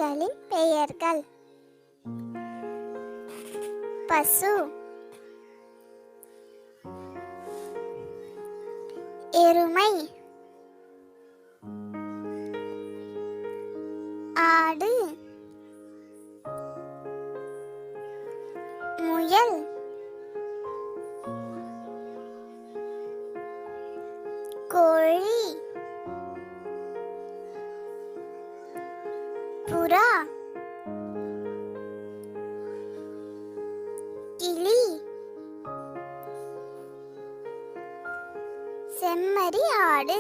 பிராணிகளின் பெயர்கள்: பசு, எருமை, ஆடு, முயல், கோழி, புறா, கிளி, செம்மறி ஆடு,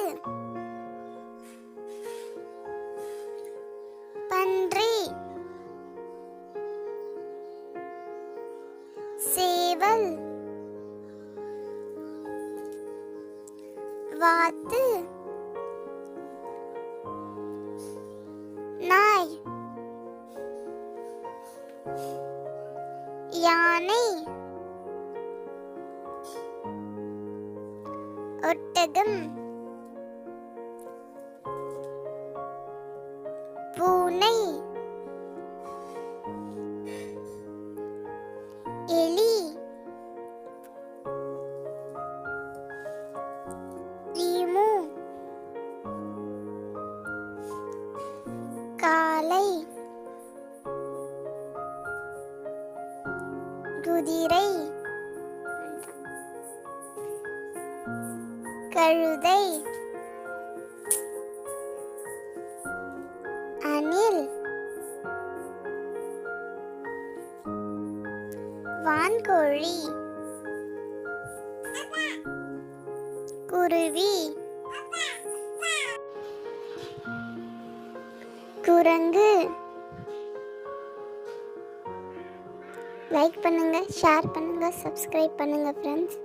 பன்றி, சேவல், வாத்து, நாய், யானை, ஒட்டகம், பூனை, எலி, ஈமு, காளை, குதிரை, கழுதை, அணில், வான்கோழி, குருவி, குரங்கு. லைக் பண்ணுங்க, ஷேர் பண்ணுங்க, சப்ஸ்கிரைப் பண்ணுங்க ஃப்ரெண்ட்ஸ்.